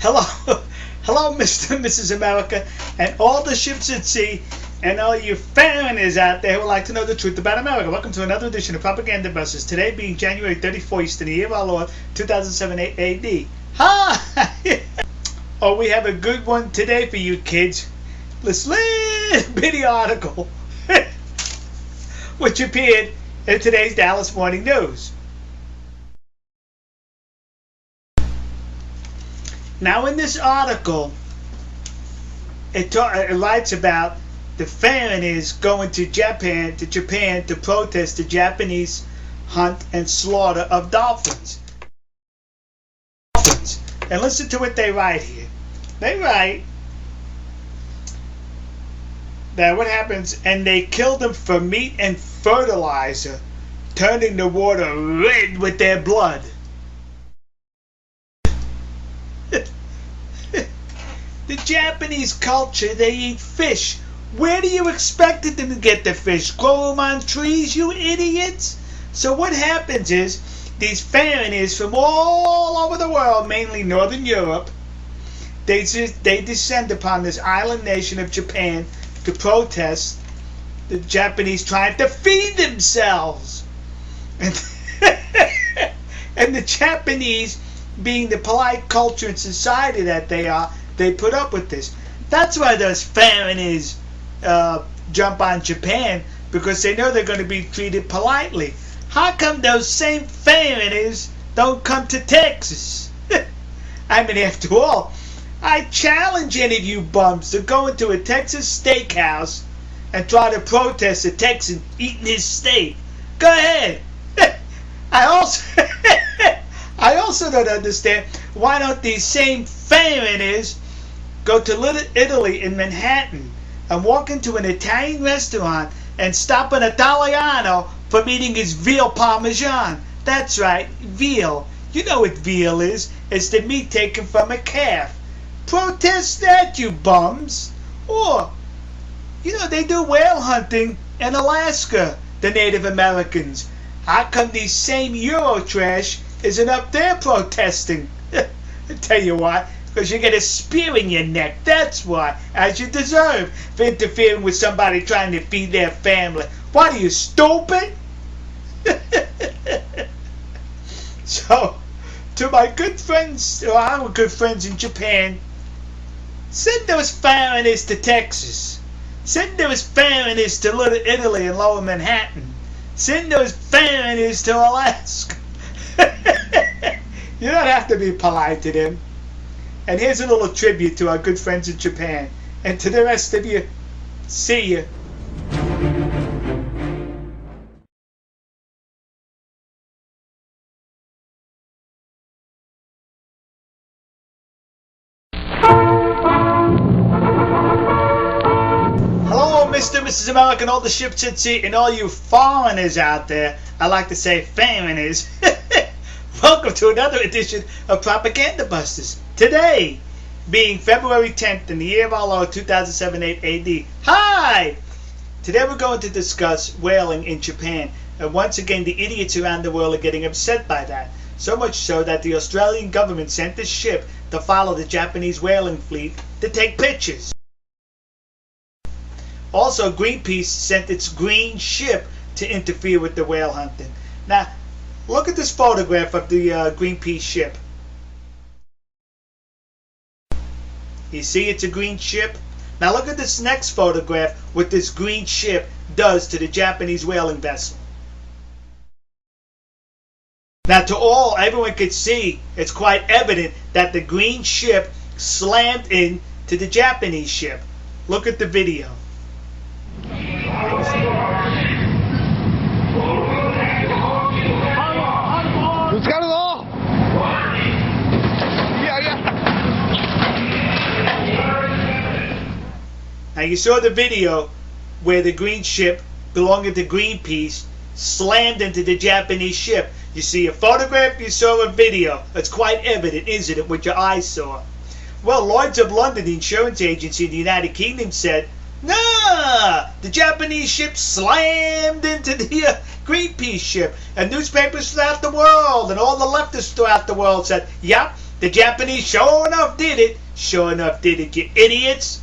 Hello, hello, Mr. and Mrs. America, and all the ships at sea, and all you foreigners out there who would like to know the truth about America. Welcome to another edition of Propaganda Busters. Today being January 31st in the year of our Lord, 2007 AD. Hi! Oh, we have a good one today for you kids. This little bitty article, which appeared in today's Dallas Morning News. Now, in this article, it writes about the foreigners going to Japan to protest the Japanese hunt and slaughter of dolphins. And listen to what they write here. They write that what happens, and they kill them for meat and fertilizer, turning the water red with their blood. The Japanese culture, they eat fish. Where do you expect them to get the fish? Grow them on trees, you idiots? So what happens is, these foreigners from all over the world, mainly Northern Europe, they descend upon this island nation of Japan to protest the Japanese trying to feed themselves. And the Japanese, being the polite culture and society that they are, they put up with this. That's why those foreigners jump on Japan, because they know they're going to be treated politely. How come those same foreigners don't come to Texas? I mean, after all, I challenge any of you bums to go into a Texas steakhouse and try to protest a Texan eating his steak. Go ahead. I also don't understand, why don't these same foreigners go to Little Italy in Manhattan and walk into an Italian restaurant and stop an Italiano from eating his veal parmesan? That's right, veal. You know what veal is. It's the meat taken from a calf. Protest that, you bums. Or, you know, they do whale hunting in Alaska, the Native Americans. How come these same Eurotrash isn't up there protesting? I tell you why. Because you get a spear in your neck. That's why. As you deserve for interfering with somebody trying to feed their family. What are you, stupid? So, to my good friends, or our good friends in Japan, send those foreigners to Texas. Send those foreigners to Little Italy and Lower Manhattan. Send those foreigners to Alaska. You don't have to be polite to them. And here's a little tribute to our good friends in Japan. And to the rest of you, see you. Hello, Mr. and Mrs. America, and all the ships at sea, and all you foreigners out there. I like to say foreigners. Welcome to another edition of Propaganda Busters. Today, being February 10th in the year of our Lord 2007 AD. Hi! Today we're going to discuss whaling in Japan. And once again, the idiots around the world are getting upset by that. So much so that the Australian government sent a ship to follow the Japanese whaling fleet to take pictures. Also, Greenpeace sent its green ship to interfere with the whale hunting. Now, look at this photograph of the Greenpeace ship. You see it's a green ship? Now look at this next photograph, what this green ship does to the Japanese whaling vessel. Now everyone could see, it's quite evident that the green ship slammed into the Japanese ship. Look at the video. Now you saw the video where the green ship belonging to Greenpeace slammed into the Japanese ship. You see a photograph, you saw a video. It's quite evident, isn't it, what your eyes saw? Well, Lloyd's of London, the insurance agency in the United Kingdom, said, nah, the Japanese ship slammed into the Greenpeace ship. And newspapers throughout the world and all the leftists throughout the world said, yep, The Japanese sure enough did it. Sure enough did it, you idiots.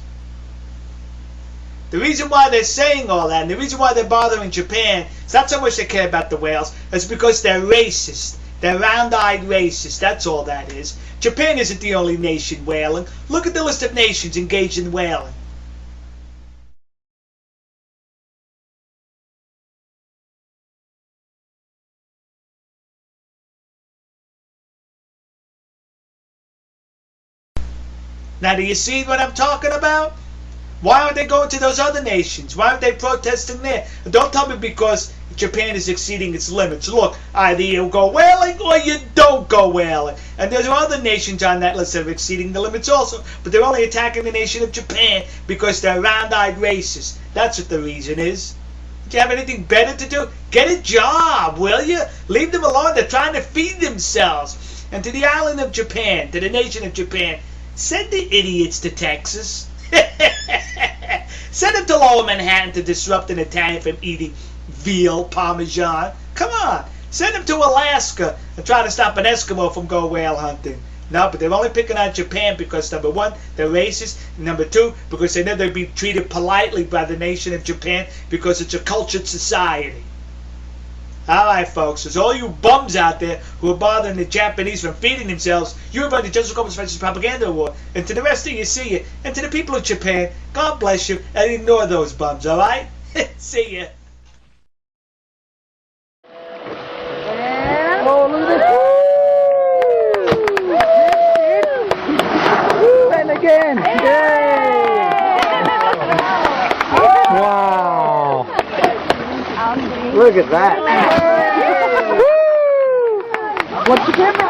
The reason why they're saying all that, and the reason why they're bothering Japan, it's not so much they care about the whales, it's because they're racist. They're round-eyed racist, that's all that is. Japan isn't the only nation whaling. Look at the list of nations engaged in whaling. Now, do you see what I'm talking about? Why aren't they going to those other nations? Why aren't they protesting there? Don't tell me because Japan is exceeding its limits. Look, either you go whaling or you don't go whaling. And there's other nations on that list that are exceeding the limits also. But they're only attacking the nation of Japan because they're round-eyed racists. That's what the reason is. Do you have anything better to do? Get a job, will you? Leave them alone. They're trying to feed themselves. And to the island of Japan, to the nation of Japan, send the idiots to Texas. Send them to Lower Manhattan to disrupt an Italian from eating veal parmesan. Come on. Send them to Alaska and try to stop an Eskimo from going whale hunting. No, but they're only picking on Japan because, number one, they're racist. And number two, because they know they'll be treated politely by the nation of Japan because it's a cultured society. Alright, folks, there's all you bums out there who are bothering the Japanese from feeding themselves. You're about the Joseph Goebbels French propaganda war. And to the rest of you, see you. And to the people of Japan, God bless you, and ignore those bums, alright? See ya. Oh, look at this. Woo! And again. Yay! Wow. Look at that. What's the camera?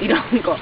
이런 거.